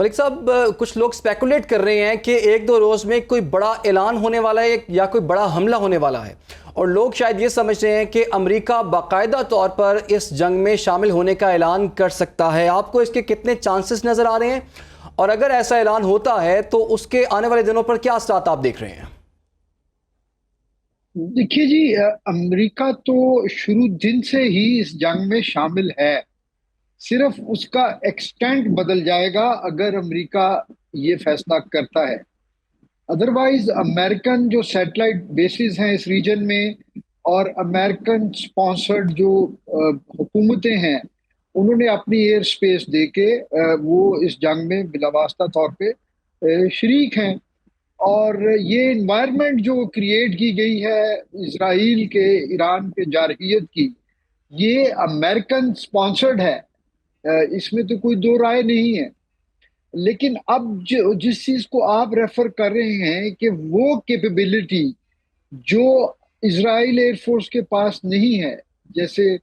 ملک صاحب، کچھ لوگ اسپیکولیٹ کر رہے ہیں کہ ایک دو روز میں کوئی بڑا اعلان ہونے والا ہے یا کوئی بڑا حملہ ہونے والا ہے، اور لوگ شاید یہ سمجھ رہے ہیں کہ امریکہ باقاعدہ طور پر اس جنگ میں شامل ہونے کا اعلان کر سکتا ہے۔ آپ کو اس کے کتنے چانسز نظر آ رہے ہیں، اور اگر ایسا اعلان ہوتا ہے تو اس کے آنے والے دنوں پر کیا اثرات آپ دیکھ رہے ہیں؟ دیکھیے جی، امریکہ تو شروع دن سے ہی اس جنگ میں شامل ہے، صرف اس کا ایکسٹینٹ بدل جائے گا اگر امریکہ یہ فیصلہ کرتا ہے۔ ادروائز امریکن جو سیٹلائٹ بیسز ہیں اس ریجن میں اور امریکن سپانسرڈ جو حکومتیں ہیں، انہوں نے اپنی ایئر سپیس دے کے وہ اس جنگ میں بلا واسطہ طور پہ شریک ہیں۔ اور یہ انوائرمنٹ جو کریٹ کی گئی ہے اسرائیل کے ایران پہ جارحیت کی، یہ امریکن سپانسرڈ ہے، اس میں تو کوئی دو رائے نہیں ہے۔ لیکن اب جس چیز کو آپ ریفر کر رہے ہیں کہ وہ کیپیبلٹی جو اسرائیل ایئر فورس کے پاس نہیں ہے، جیسے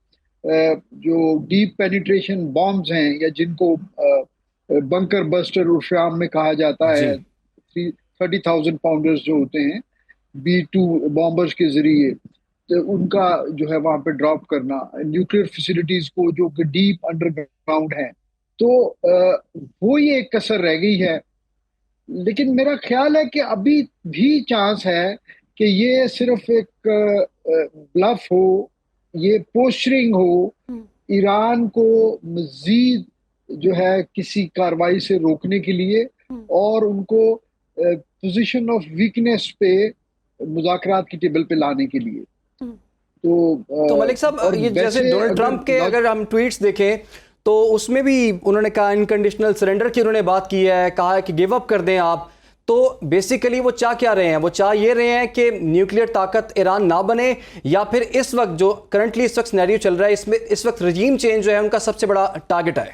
جو ڈیپ پینیٹریشن بامز ہیں یا جن کو بنکر بسٹر عرف میں کہا جاتا ہے، جی 30,000 پاؤنڈرز جو ہوتے ہیں B-2 بامبرز کے ذریعے، تو ان کا جو ہے وہاں پہ ڈراپ کرنا، نیوکلیئر فیسلٹیز کو جو کہ ڈیپ انڈر گراؤنڈ ہیں، تو وہ یہ ایک کسر رہ گئی ہے۔ لیکن میرا خیال ہے کہ ابھی بھی چانس ہے کہ یہ صرف ایک بلف ہو، یہ پوسچرنگ ہو، ایران کو مزید جو ہے کسی کاروائی سے روکنے کے لیے اور ان کو پوزیشن آف ویکنیس پہ مذاکرات کی ٹیبل پہ لانے کے لیے۔ تو ملک صاحب، اور یہ جیسے ویسے ڈونلڈ ٹرمپ کے اگر ہم ٹویٹس دیکھیں تو اس میں بھی انہوں نے کہا انکنڈیشنل سرنڈر کی انہوں نے بات کی ہے، کہا ہے کہ گیو اپ کر دیں آپ۔ تو بیسیکلی وہ چاہ کیا رہے ہیں؟ وہ چاہ یہ رہے ہیں کہ نیوکلیئر طاقت ایران نہ بنے، یا پھر اس وقت جو کرنٹلی اس وقت سینیریو چل رہا ہے اس میں اس وقت رجیم چینج جو ہے ان کا سب سے بڑا ٹارگٹ ہے؟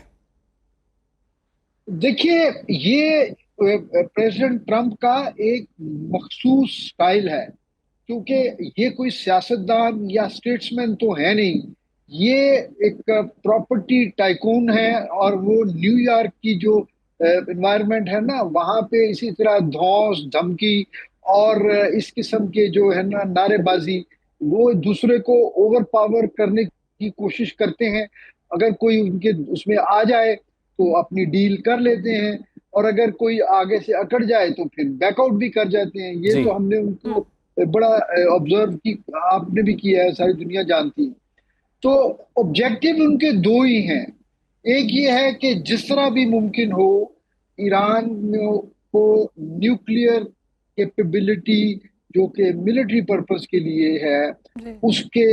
دیکھیے، یہ پریزیڈنٹ ٹرمپ کا ایک مخصوص سٹائل ہے، کیونکہ یہ کوئی سیاستدان یا اسٹیٹسمین تو ہے نہیں، یہ ایک پراپرٹی ٹائکون ہے، اور وہ نیو یارک کی جو انوائرمنٹ ہے نا، وہاں پہ اسی طرح دھوس دھمکی اور اس قسم کے جو ہے نا نعرے بازی، وہ دوسرے کو اوور پاور کرنے کی کوشش کرتے ہیں۔ اگر کوئی ان کے اس میں آ جائے تو اپنی ڈیل کر لیتے ہیں، اور اگر کوئی آگے سے اکڑ جائے تو پھر بیک آؤٹ بھی کر جاتے ہیں۔ یہ جی تو ہم نے ان کو بڑا آبزرو کی، آپ نے بھی کیا ہے، ساری دنیا جانتی ہے۔ تو آبجیکٹیو ان کے دو ہی ہیں، ایک یہ ہے کہ جس طرح بھی ممکن ہو ایران کو نیوکلیئر کیپیبلٹی جو کہ ملٹری پرپس کے لیے ہے اس کے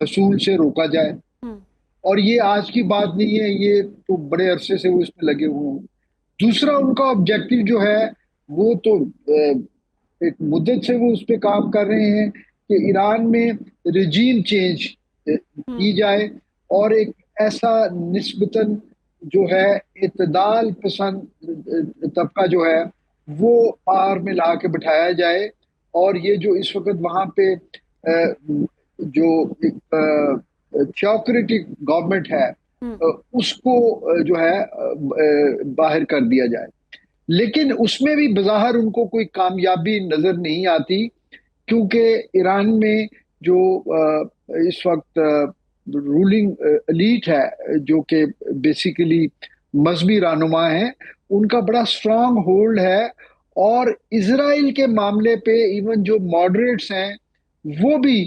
حصول سے روکا جائے۔ اور یہ آج کی بات نہیں ہے، یہ تو بڑے عرصے سے وہ اس میں لگے ہوئے ہیں۔ دوسرا ان کا آبجیکٹیو جو ہے وہ تو ایک مدت سے وہ اس پہ کام کر رہے ہیں کہ ایران میں رجیم چینج کی جائے، اور ایک ایسا نسبتاً جو ہے اعتدال پسند طبقہ جو ہے وہ پار میں لا کے بٹھایا جائے، اور یہ جو اس وقت وہاں پہ جو ایک تھیوکریٹک گورنمنٹ ہے اس کو جو ہے باہر کر دیا جائے۔ لیکن اس میں بھی بظاہر ان کو کوئی کامیابی نظر نہیں آتی، کیونکہ ایران میں جو اس وقت رولنگ ایلیٹ ہے جو کہ بیسیکلی مذہبی رہنما ہیں، ان کا بڑا اسٹرانگ ہولڈ ہے، اور اسرائیل کے معاملے پہ ایون جو ماڈریٹس ہیں وہ بھی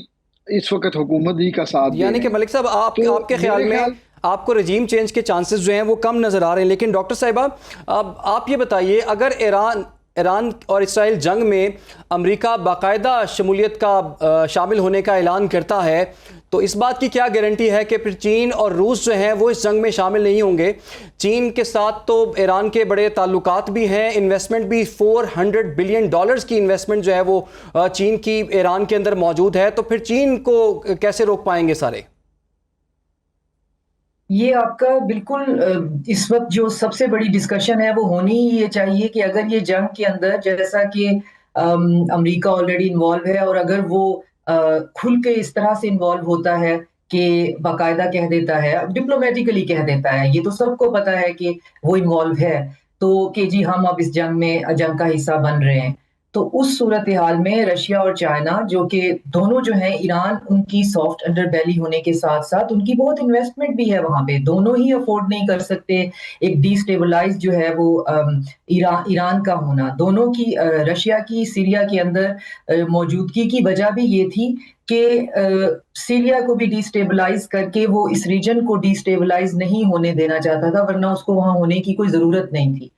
اس وقت حکومت ہی کا ساتھ دے یعنی رہے کہ ہیں۔ ملک صاحب، تو آپ کے خیال میرے میں آپ کو رجیم چینج کے چانسز جو ہیں وہ کم نظر آ رہے ہیں۔ لیکن ڈاکٹر صاحبہ، اب آپ یہ بتائیے، اگر ایران اور اسرائیل جنگ میں امریکہ باقاعدہ شمولیت کا شامل ہونے کا اعلان کرتا ہے تو اس بات کی کیا گارنٹی ہے کہ پھر چین اور روس جو ہیں وہ اس جنگ میں شامل نہیں ہوں گے؟ چین کے ساتھ تو ایران کے بڑے تعلقات بھی ہیں، انویسٹمنٹ بھی $400 بلین کی انویسٹمنٹ جو ہے وہ چین کی ایران کے اندر موجود ہے، تو پھر چین کو کیسے روک پائیں گے سارے؟ یہ آپ کا بالکل اس وقت جو سب سے بڑی ڈسکشن ہے وہ ہونی ہی یہ چاہیے کہ اگر یہ جنگ کے اندر جیسا کہ امریکہ آلریڈی انوالو ہے، اور اگر وہ کھل کے اس طرح سے انوالو ہوتا ہے کہ باقاعدہ کہہ دیتا ہے، ڈپلومیٹیکلی کہہ دیتا ہے، یہ تو سب کو پتا ہے کہ وہ انوالو ہے، تو کہ جی ہم اب اس جنگ کا حصہ بن رہے ہیں. تو اس صورتحال میں رشیا اور چائنا جو کہ دونوں جو ہیں ایران ان کی سافٹ انڈر بیلی ہونے کے ساتھ ساتھ ان کی بہت انویسٹمنٹ بھی ہے وہاں پہ, دونوں ہی افورڈ نہیں کر سکتے ایک ڈی اسٹیبلائز جو ہے وہ ایران کا ہونا. دونوں کی رشیا کی سیریا کے اندر موجودگی کی وجہ بھی یہ تھی کہ سیریا کو بھی ڈی اسٹیبلائز کر کے وہ اس ریجن کو ڈی اسٹیبلائز نہیں ہونے دینا چاہتا تھا, ورنہ اس کو وہاں ہونے کی کوئی ضرورت نہیں تھی.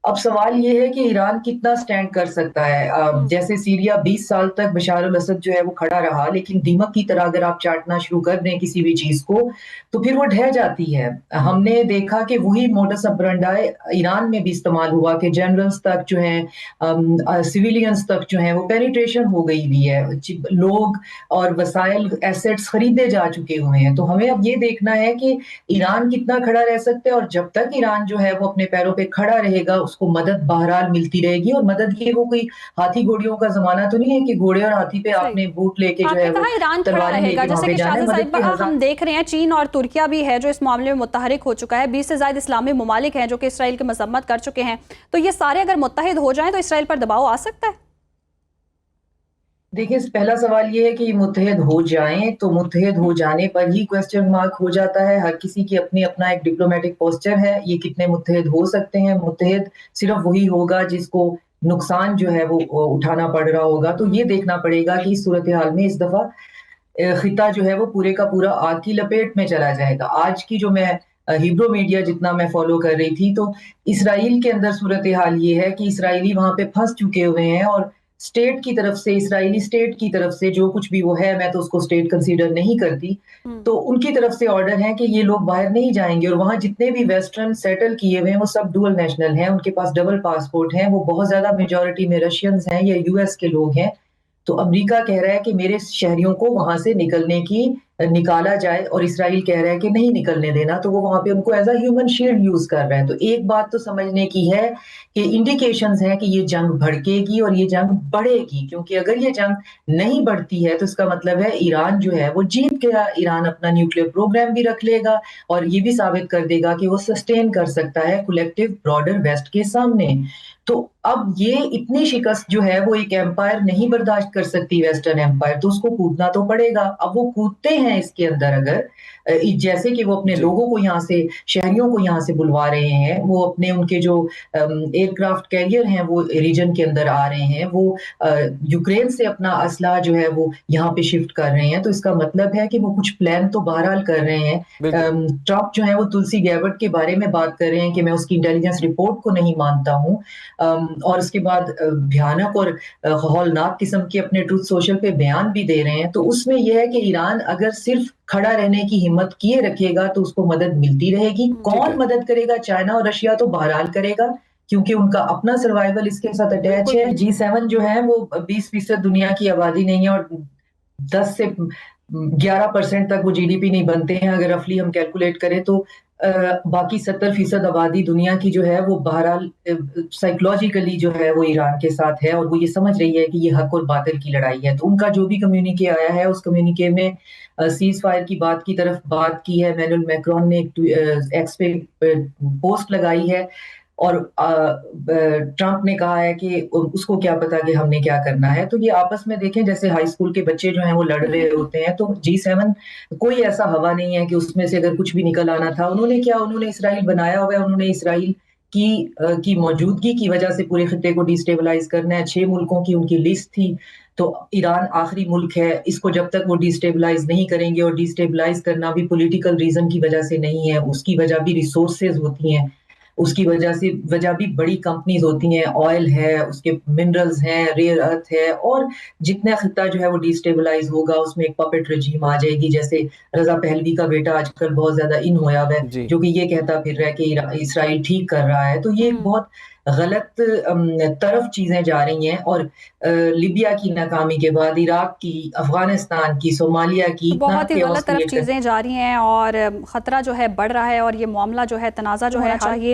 اب سوال یہ ہے کہ ایران کتنا سٹینڈ کر سکتا ہے. جیسے سیریا 20 سال تک بشار الاسد جو ہے وہ کھڑا رہا, لیکن دیمک کی طرح اگر آپ چاٹنا شروع کر دیں کسی بھی چیز کو تو پھر وہ ڈھہ جاتی ہے. ہم نے دیکھا کہ وہی موڈس اپرنڈائی ایران میں بھی استعمال ہوا کہ جنرلز تک جو ہیں, سویلینز تک جو ہیں وہ پینیٹریشن ہو گئی بھی ہے, لوگ اور وسائل ایسیٹس خریدے جا چکے ہوئے ہیں. تو ہمیں اب یہ دیکھنا ہے کہ ایران کتنا کھڑا رہ سکتا ہے, اور جب تک ایران جو ہے وہ اپنے پیروں پہ کھڑا رہے گا اس کو مدد بہرحال ملتی رہے گی. اور مدد یہ وہ کوئی ہاتھی گھوڑیوں کا زمانہ تو نہیں ہے کہ گھوڑے اور ہاتھی پہ آپ نے بوٹ لے کے جو ہے وہ ایران کھڑا رہے گا. جیسے کہ شاہزاد صاحب ہم دیکھ رہے ہیں چین اور ترکیہ بھی ہے جو اس معاملے میں متحرک ہو چکا ہے, 20 سے زائد اسلامی ممالک ہیں جو کہ اسرائیل کی مذمت کر چکے ہیں. تو یہ سارے اگر متحد ہو جائیں تو اسرائیل پر دباؤ آ سکتا ہے؟ دیکھیں پہلا سوال یہ ہے کہ یہ متحد ہو جائیں تو متحد ہو جانے پر ہی کوسچن مارک ہو جاتا ہے. ہر کسی کی اپنا ایک ڈپلومیٹک پوسچر ہے. یہ کتنے متحد ہو سکتے ہیں؟ متحد صرف وہی ہوگا جس کو نقصان جو ہے وہ اٹھانا پڑ رہا ہوگا. تو یہ دیکھنا پڑے گا کہ اس صورتحال میں اس دفعہ خطہ جو ہے وہ پورے کا پورا آگ کی لپیٹ میں چلا جائے گا. آج کی جو میں ہیبرو میڈیا جتنا میں فالو کر رہی تھی تو اسرائیل کے اندر صورتحال یہ ہے کہ اسرائیلی وہاں پہ پھنس چکے ہوئے ہیں, اور اسٹیٹ کی طرف سے, اسرائیلی اسٹیٹ کی طرف سے جو کچھ بھی وہ ہے, میں تو اس کو اسٹیٹ کنسیڈر نہیں کرتی, تو ان کی طرف سے آرڈر ہے کہ یہ لوگ باہر نہیں جائیں گے. اور وہاں جتنے بھی ویسٹرن سیٹل کیے ہوئے ہیں وہ سب ڈوئل نیشنل ہیں, ان کے پاس ڈبل پاسپورٹ ہیں, وہ بہت زیادہ میجورٹی میں رشینز ہیں یا یو ایس کے لوگ ہیں. تو امریکہ کہہ رہا ہے کہ میرے شہریوں کو وہاں سے نکالا جائے, اور اسرائیل کہہ رہا ہے کہ نہیں نکلنے دینا. تو وہ وہاں پہ ان کو as a human shield use کر رہا ہے. تو ایک بات تو سمجھنے کی ہے کہ انڈیکیشنز ہیں کہ یہ جنگ بھڑکے گی اور یہ جنگ بڑھے گی, کیونکہ اگر یہ جنگ نہیں بڑھتی ہے تو اس کا مطلب ہے ایران جو ہے وہ جیت گیا. ایران اپنا نیوکلیئر پروگرام بھی رکھ لے گا اور یہ بھی ثابت کر دے گا کہ وہ سسٹین کر سکتا ہے کولیکٹیو براڈر ویسٹ کے سامنے. تو اب یہ اتنی شکست جو ہے وہ ایک ایمپائر نہیں برداشت کر سکتی, ویسٹرن ایمپائر, تو اس کو کودنا تو پڑے گا. اب وہ کودتے ہیں اس کے اندر اگر جیسے کہ وہ اپنے لوگوں کو یہاں سے, شہریوں کو یہاں سے بلوا رہے ہیں, وہ اپنے ان کے جو ایئر کرافٹ کیریئر ہیں وہ ریجن کے اندر آ رہے ہیں, وہ یوکرین سے اپنا اسلحہ جو ہے وہ یہاں پہ شفٹ کر رہے ہیں, تو اس کا مطلب ہے کہ وہ کچھ پلان تو بہرحال کر رہے ہیں. ٹرمپ جو ہے وہ تلسی گیبٹ کے بارے میں بات کر رہے ہیں کہ میں اس کی انٹیلیجنس رپورٹ کو نہیں مانتا ہوں, اور اس کے بعد بھیانک اور ہولناک قسم کے اپنے ٹروتھ سوشل پہ بیان بھی دے رہے ہیں. تو اس میں یہ ہے کہ ایران اگر صرف کھڑا رہنے کی ہمت کیے رکھے گا تو اس کو مدد ملتی رہے گی. کون مدد کرے گا؟ چائنا اور رشیا تو بہرحال کرے گا, کیونکہ ان کا اپنا سروائیول اس کے ساتھ اٹیچ ہے. G7 جو ہے وہ 20% دنیا کی آبادی نہیں ہے, اور 10 سے 11% تک وہ جی ڈی پی نہیں بنتے ہیں اگر رفلی ہم کیلکولیٹ کریں. تو باقی 70% آبادی دنیا کی جو ہے وہ بہرحال سائیکولوجیکلی جو ہے وہ ایران کے ساتھ ہے, اور وہ یہ سمجھ رہی ہے کہ یہ حق اور باطل کی لڑائی ہے. تو ان کا جو بھی کمیونیکے آیا ہے اس کمیونیکے میں سیز فائر کی بات کی طرف بات کی ہے. ایمینوئل میکرون نے ایکس پہ پوسٹ لگائی ہے, اور ٹرمپ نے کہا ہے کہ اس کو کیا پتا کہ ہم نے کیا کرنا ہے. تو یہ آپس میں دیکھیں جیسے ہائی اسکول کے بچے جو ہیں وہ لڑ رہے ہوتے ہیں. تو G7 کوئی ایسا ہوا نہیں ہے کہ اس میں سے اگر کچھ بھی نکل آنا تھا. انہوں نے اسرائیل بنایا ہوا ہے, انہوں نے اسرائیل کی موجودگی کی وجہ سے پورے خطے کو ڈی اسٹیبلائز کرنا ہے. 6 ملکوں کی ان کی لسٹ تھی, تو ایران آخری ملک ہے. اس کو جب تک وہ ڈی اسٹیبلائز نہیں کریں گے, اور ڈی اسٹیبلائز کرنا بھی پولیٹیکل ریزن کی وجہ سے نہیں ہے, اس کی وجہ بھی ریسورسز ہوتی ہیں, اس کی وجہ بھی بڑی کمپنیز ہوتی ہیں, آئل ہے, اس کے منرلز ہیں, ریئر ارتھ ہے, اور جتنا خطہ جو ہے وہ ڈی اسٹیبلائز ہوگا اس میں ایک پپٹ رجیم آ جائے گی. جیسے رضا پہلوی کا بیٹا آج کل بہت زیادہ ان ہوا ہے, جو کہ یہ کہتا پھر رہا ہے کہ اسرائیل ٹھیک کر رہا ہے. تو یہ بہت غلط طرف چیزیں جا رہی ہیں, اور لیبیا کی ناکامی کے بعد عراق کی, افغانستان کی, صومالیہ کی بہت ہی غلط طرف چیزیں جا رہی ہیں, اور خطرہ جو ہے بڑھ رہا ہے, اور یہ معاملہ جو ہے تنازع جو ہے چاہیے